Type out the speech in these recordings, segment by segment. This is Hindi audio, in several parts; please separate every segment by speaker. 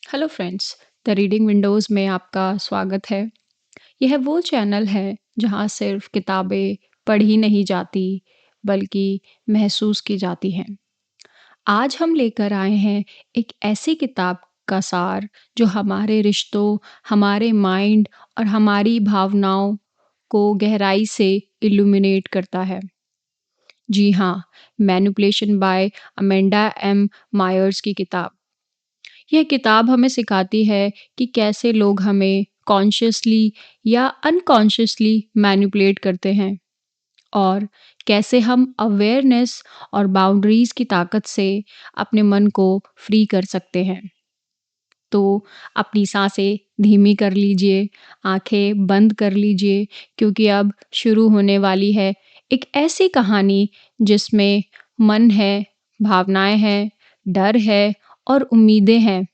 Speaker 1: Hello friends, the reading Windows में आपका स्वागत है। यह वो चैनल है जहाँ सिर्फ किताबें पढ़ी नहीं जाती, बल्कि महसूस की जाती हैं। आज हम लेकर आए हैं एक ऐसी किताब का सार जो हमारे रिश्तों, हमारे माइंड और हमारी भावनाओं को गहराई से इल्यूमिनेट करता है। जी हाँ, manipulation by Amanda M Myers की किताब। यह किताब हमें सिखाती है कि कैसे लोग हमें कॉन्शियसली या अनकॉन्शियसली मैनिपुलेट करते हैं और कैसे हम अवेयरनेस और बाउंड्रीज की ताकत से अपने मन को फ्री कर सकते हैं। तो अपनी सांसें धीमी कर लीजिए, आंखें बंद कर लीजिए, क्योंकि अब शुरू होने वाली है एक ऐसी कहानी जिसमें मन है, भावनाएं हैं, डर है और उम्मीदें हैं,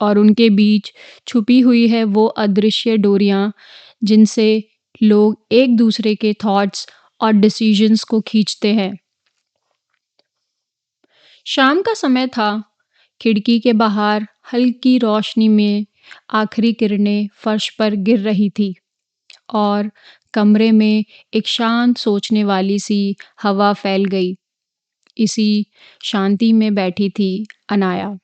Speaker 1: और उनके बीच छुपी हुई है वो अदृश्य डोरियां जिनसे लोग एक दूसरे के थॉट्स और डिसीजंस को खींचते हैं। शाम का समय था। खिड़की के बाहर हल्की रोशनी में आखिरी किरणें फर्श पर गिर रही थी और कमरे में एक शांत सोचने वाली सी हवा फैल गई। इसी शांति में बैठी थी अनाया।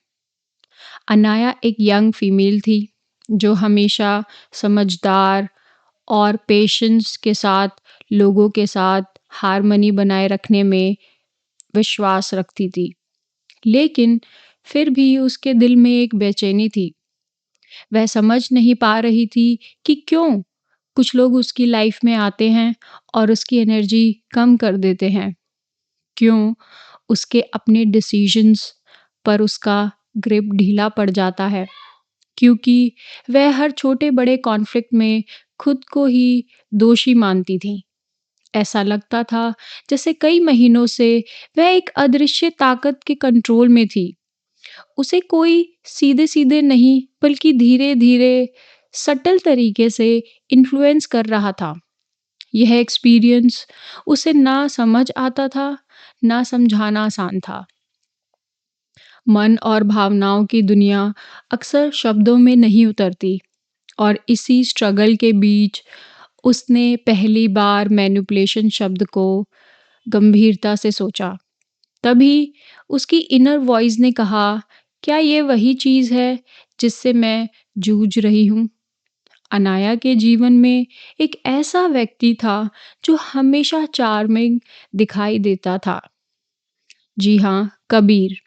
Speaker 1: अनाया एक यंग फीमेल थी जो हमेशा समझदार और पेशेंस के साथ लोगों के साथ हारमनी बनाए रखने में विश्वास रखती थी। लेकिन फिर भी उसके दिल में एक बेचैनी थी। वह समझ नहीं पा रही थी कि क्यों कुछ लोग उसकी लाइफ में आते हैं और उसकी एनर्जी कम कर देते हैं। क्यों उसके अपने डिसीजंस पर उसका ग्रिप ढीला पड़ जाता है, क्योंकि वह हर छोटे-बड़े कॉन्फ्लिक्ट में खुद को ही दोषी मानती थी। ऐसा लगता था जैसे कई महीनों से वह एक अदृश्य ताकत के कंट्रोल में थी। उसे कोई सीधे-सीधे नहीं, बल्कि धीरे-धीरे सटल तरीके से इन्फ्लुएंस कर रहा था। यह एक्सपीरियंस उसे ना समझ आता था, ना समझाना आसान था। मन और भावनाओं की दुनिया अक्सर शब्दों में नहीं उतरती, और इसी स्ट्रगल के बीच उसने पहली बार मैनिपुलेशन शब्द को गंभीरता से सोचा। तभी उसकी इनर वॉइस ने कहा, क्या ये वही चीज़ है जिससे मैं जूझ रही हूँ? अनाया के जीवन में एक ऐसा व्यक्ति था जो हमेशा चार्मिंग दिखाई देता था। जी हाँ, कबीर।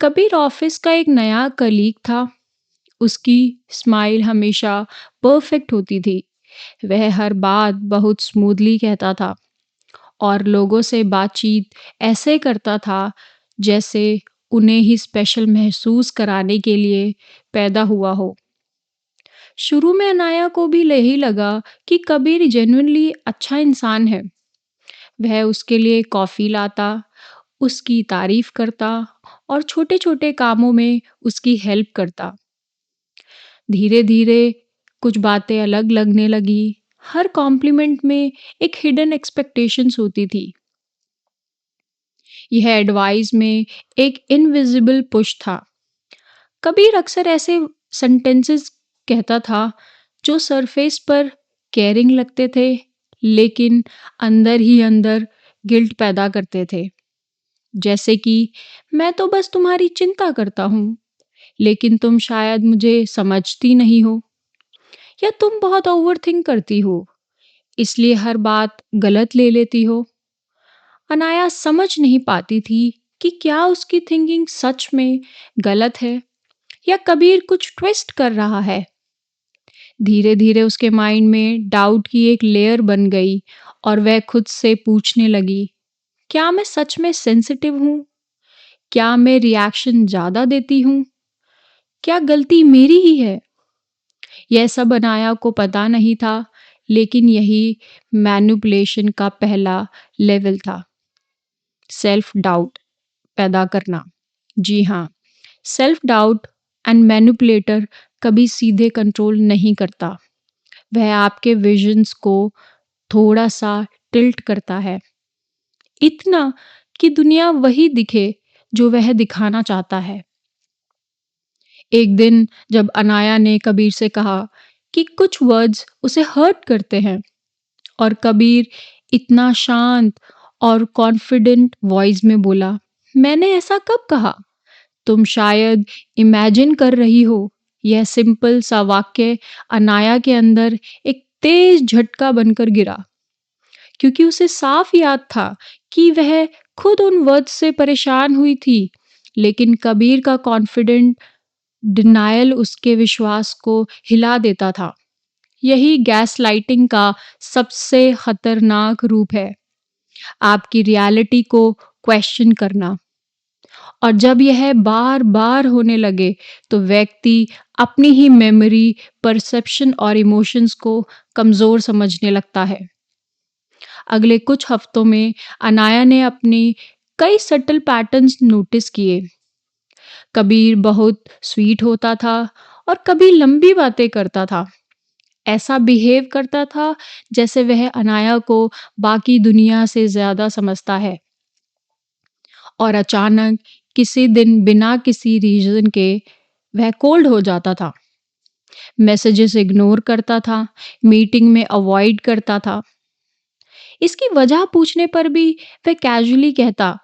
Speaker 1: कबीर ऑफिस का एक नया कलीग था। उसकी स्माइल हमेशा परफेक्ट होती थी। वह हर बात बहुत स्मूथली कहता था और लोगों से बातचीत ऐसे करता था जैसे उन्हें ही स्पेशल महसूस कराने के लिए पैदा हुआ हो। शुरू में अनाया को भी यही लगा कि कबीर जेन्युइनली अच्छा इंसान है। वह उसके लिए कॉफ़ी लाता, उसकी तारीफ करता और छोटे-छोटे कामों में उसकी हेल्प करता। धीरे-धीरे कुछ बातें अलग लगने लगी। हर कॉम्प्लीमेंट में एक हिडन एक्सपेक्टेशंस होती थी। यह एडवाइस में एक इनविजिबल पुश था। कबीर अक्सर ऐसे सेंटेंसेस कहता था जो सरफेस पर केयरिंग लगते थे, लेकिन अंदर ही अंदर गिल्ट पैदा करते थे। जैसे कि मैं तो बस तुम्हारी चिंता करता हूँ, लेकिन तुम शायद मुझे समझती नहीं हो, या तुम बहुत ओवरथिंक करती हो, इसलिए हर बात गलत ले लेती हो। अनाया समझ नहीं पाती थी कि क्या उसकी थिंकिंग सच में गलत है या कबीर कुछ ट्विस्ट कर रहा है। धीरे-धीरे उसके माइंड में डाउट की एक लेयर बन गई और वह खुद से पूछने लगी, क्या मैं सच में सेंसिटिव हूँ? क्या मैं रिएक्शन ज़्यादा देती हूँ? क्या गलती मेरी ही है? यह सब अनाया को पता नहीं था, लेकिन यही मैनिपुलेशन का पहला लेवल था, सेल्फ डाउट पैदा करना। जी हाँ, सेल्फ डाउट एंड मैनिपुलेटर कभी सीधे कंट्रोल नहीं करता। वह आपके विजन्स को थोड़ा-सा टिल्ट करता है, इतना कि दुनिया वही दिखे जो वह दिखाना चाहता है। एक दिन जब अनाया ने कबीर से कहा कि कुछ वर्ड्स उसे हर्ट करते हैं, और कबीर इतना शांत और कॉन्फिडेंट वॉइस में बोला, मैंने ऐसा कब कहा? तुम शायद इमेजिन कर रही हो। यह सिंपल सा वाक्य अनाया के अंदर एक तेज झटका बनकर गिरा, क्योंकि उसे साफ याद था कि वह खुद उन वर्ड्स से परेशान हुई थी, लेकिन कबीर का कॉन्फिडेंट डिनायल उसके विश्वास को हिला देता था। यही गैसलाइटिंग का सबसे खतरनाक रूप है, आपकी रियलिटी को क्वेश्चन करना। और जब यह बार-बार होने लगे, तो व्यक्ति अपनी ही मेमोरी, परसेप्शन और इमोशंस को कमज़ोर समझने लगता है। अगले कुछ हफ्तों में अनाया ने अपनी कई सटल पैटर्न्स नोटिस किए। कबीर बहुत स्वीट होता था और कभी लंबी बातें करता था। ऐसा बिहेव करता था जैसे वह अनाया को बाकी दुनिया से ज़्यादा समझता है। और अचानक किसी दिन बिना किसी रीज़न के वह कोल्ड हो जाता था। मैसेजेस इग्नोर करता था, मीटिंग में अवॉइड करता था। इसकी वजह पूछने पर भी वह कैजुअली कहता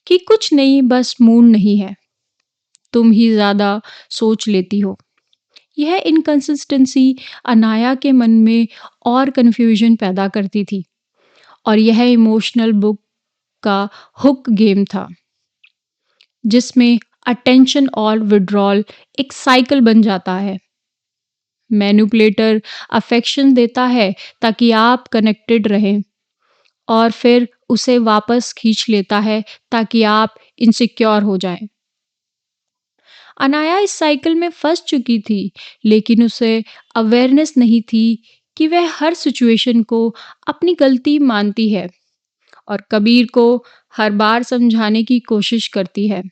Speaker 1: कि कुछ नहीं, बस मूड नहीं है, तुम ही ज़्यादा सोच लेती हो। यह इनकंसिस्टेंसी अनाया के मन में और कन्फ्यूजन पैदा करती थी, और यह इमोशनल बुक का हुक गेम था, जिसमें अटेंशन और विड्रॉल एक साइकिल बन जाता है। मैनिपुलेटर अफेक्शन देता है ताकि आप कनेक्टेड रहें, और फिर उसे वापस खींच लेता है ताकि आप इनसिक्योर हो जाएं। अनाया इस साइकिल में फंस चुकी थी, लेकिन उसे अवेयरनेस नहीं थी कि वह हर सिचुएशन को अपनी गलती मानती है और कबीर को हर बार समझाने की कोशिश करती है।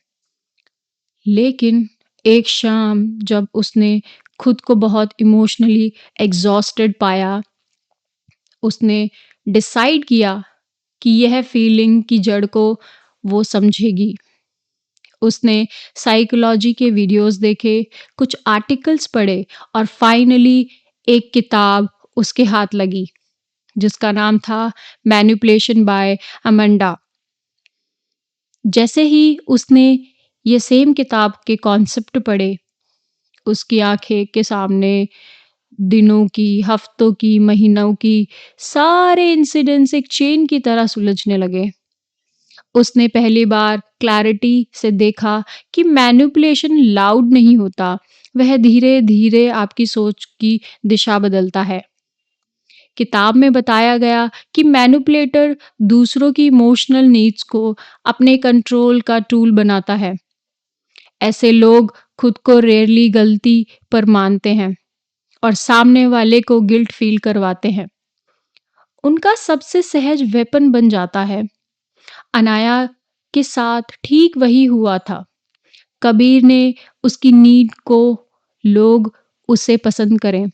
Speaker 1: लेकिन एक शाम जब उसने खुद को बहुत इमोशनली एग्जॉस्टेड पाया, उसने डिसाइड किया कि यह फीलिंग की जड़ को वो समझेगी। उसने साइकोलॉजी के वीडियोस देखे, कुछ आर्टिकल्स पढ़े और फाइनली एक किताब उसके हाथ लगी, जिसका नाम था मैनिपुलेशन बाय अमेंडा। जैसे ही उसने ये सेम किताब के कॉन्सेप्ट पढ़े, उसकी आंखें के सामने दिनों की, हफ्तों की, महीनों की सारे इंसिडेंट्स एक चेन की तरह सुलझने लगे। उसने पहली बार क्लैरिटी से देखा कि मैनिपुलेशन लाउड नहीं होता, वह धीरे-धीरे आपकी सोच की दिशा बदलता है। किताब में बताया गया कि मैनिपुलेटर दूसरों की इमोशनल नीड्स को अपने कंट्रोल का टूल बनाता है। ऐसे लोग खुद को रेयरली गलती पर मानते हैं और सामने वाले को गिल्ट फील करवाते हैं। उनका सबसे सहज वेपन बन जाता है। अनाया के साथ ठीक वही हुआ था। कबीर ने उसकी नीड को लोग उसे पसंद करें,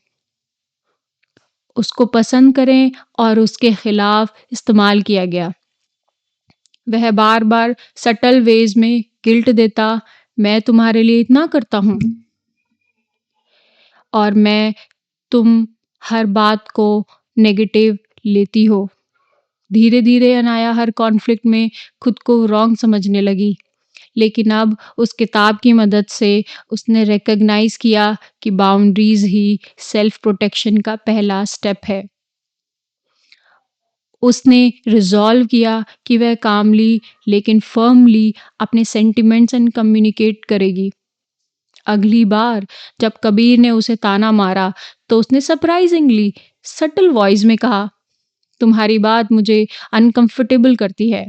Speaker 1: उसको पसंद करें और उसके खिलाफ इस्तेमाल किया गया। वह बार-बार सटल वेज में गिल्ट देता, मैं तुम्हारे लिए इतना करता हूँ और मैं तुम हर बात को नेगेटिव लेती हो। धीरे-धीरे अनाया हर कॉन्फ्लिक्ट में खुद को रॉन्ग समझने लगी, लेकिन अब उस किताब की मदद से उसने रिकॉग्नाइज किया कि बाउंड्रीज ही सेल्फ प्रोटेक्शन का पहला स्टेप है। उसने रिज़ॉल्व किया कि वह कामली लेकिन फर्मली अपने सेंटिमेंट्स एंड कम्युनिकेट करेगी। अगली बार जब कबीर ने उसे ताना मारा, तो उसने सरप्राइजिंगली सटल वॉइस में कहा, तुम्हारी बात मुझे अनकंफर्टेबल करती है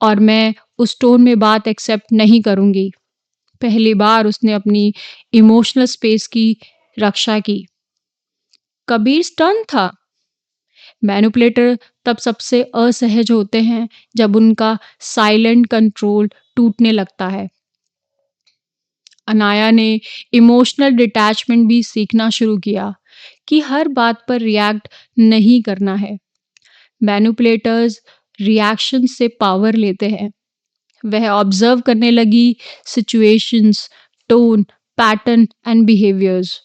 Speaker 1: और मैं उस टोन में बात एक्सेप्ट नहीं करूंगी। पहली बार उसने अपनी इमोशनल स्पेस की रक्षा की। कबीर स्टन था। मैनिपुलेटर तब सबसे असहज होते हैं जब उनका साइलेंट कंट्रोल टूटने लगता है। अनाया ने इमोशनल डिटैचमेंट भी सीखना शुरू किया कि हर बात पर रिएक्ट नहीं करना है। मैनिपुलेटर्स रिएक्शन से पावर लेते हैं। वह ऑब्जर्व करने लगी, situations, tone, pattern and behaviours.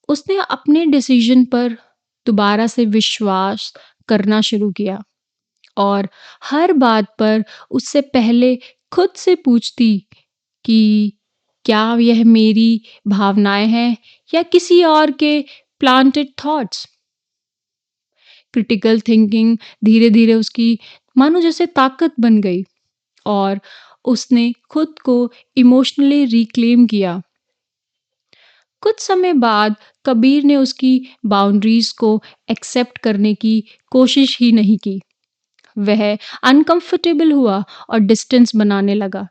Speaker 1: उसने अपने डिसीजन पर दोबारा से विश्वास करना शुरू किया और हर बात पर उससे पहले खुद से पूछती कि क्या यह मेरी भावनाएं हैं या किसी और के प्लांटेड थॉट्स। क्रिटिकल थिंकिंग धीरे धीरे उसकी मानो जैसे ताकत बन गई और उसने खुद को इमोशनली रिक्लेम किया। कुछ समय बाद कबीर ने उसकी बाउंड्रीज को एक्सेप्ट करने की कोशिश ही नहीं की। वह अनकंफर्टेबल हुआ और डिस्टेंस बनाने लगा।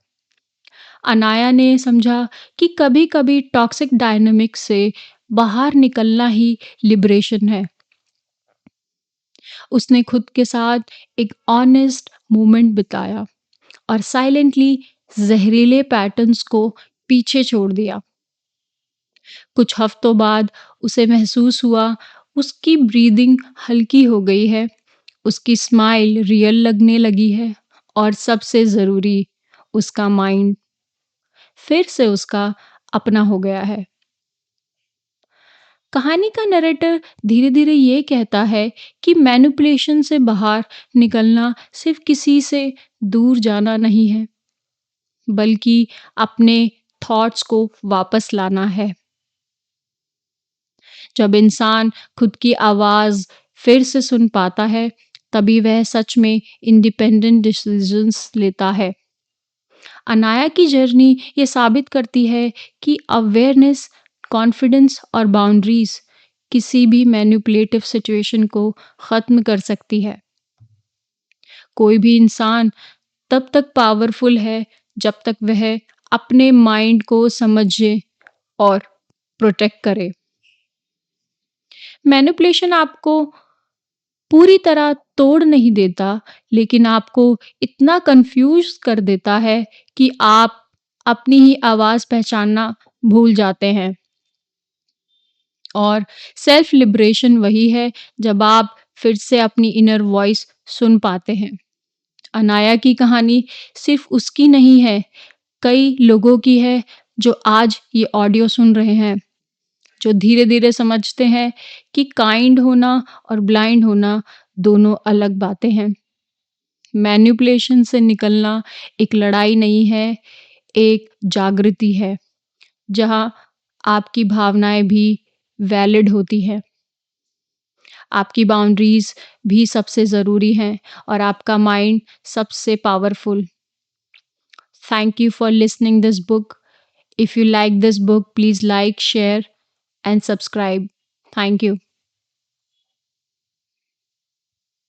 Speaker 1: अनाया ने समझा कि कभी-कभी टॉक्सिक डायनामिक्स से बाहर निकलना ही लिबरेशन है। उसने खुद के साथ एक ऑनेस्ट मोमेंट बिताया और साइलेंटली जहरीले पैटर्न्स को पीछे छोड़ दिया। कुछ हफ्तों बाद उसे महसूस हुआ उसकी ब्रीदिंग हल्की हो गई है, उसकी स्माइल रियल लगने लगी है और सबसे ज़रूरी उसका माइंड फिर से उसका अपना हो गया है। कहानी का नरेटर धीरे-धीरे ये कहता है कि मैनिपुलेशन से बाहर निकलना सिर्फ किसी से दूर जाना नहीं है, बल्कि अपने थॉट्स को वापस लाना है। जब इंसान खुद की आवाज़ फिर से सुन पाता है, तभी वह सच में इंडिपेंडेंट डिसीजंस लेता है। अनाया की जर्नी ये साबित करती है कि अवेयरनेस, कॉन्फिडेंस और बाउंड्रीज किसी भी मैनिपुलेटिव सिचुएशन को ख़त्म कर सकती है। कोई भी इंसान तब तक पावरफुल है जब तक वह अपने माइंड को समझे और प्रोटेक्ट करे। मैनिपुलेशन आपको पूरी तरह तोड़ नहीं देता, लेकिन आपको इतना कंफ्यूज कर देता है कि आप अपनी ही आवाज़ पहचानना भूल जाते हैं। और सेल्फ लिबरेशन वही है जब आप फिर से अपनी इनर वॉइस सुन पाते हैं। अनाया की कहानी सिर्फ उसकी नहीं है, कई लोगों की है जो आज ये ऑडियो सुन रहे हैं, जो धीरे-धीरे समझते हैं कि काइंड होना और ब्लाइंड होना दोनों अलग बातें हैं। मैनिपुलेशन से निकलना एक लड़ाई नहीं है, एक जागृति है, जहाँ आपकी भावनाएँ भी वैलिड होती हैं। आपकी बाउंड्रीज़ भी सबसे ज़रूरी हैं और आपका माइंड सबसे powerful. Thank you for listening this book. If you like this book, please like, share and subscribe. Thank you.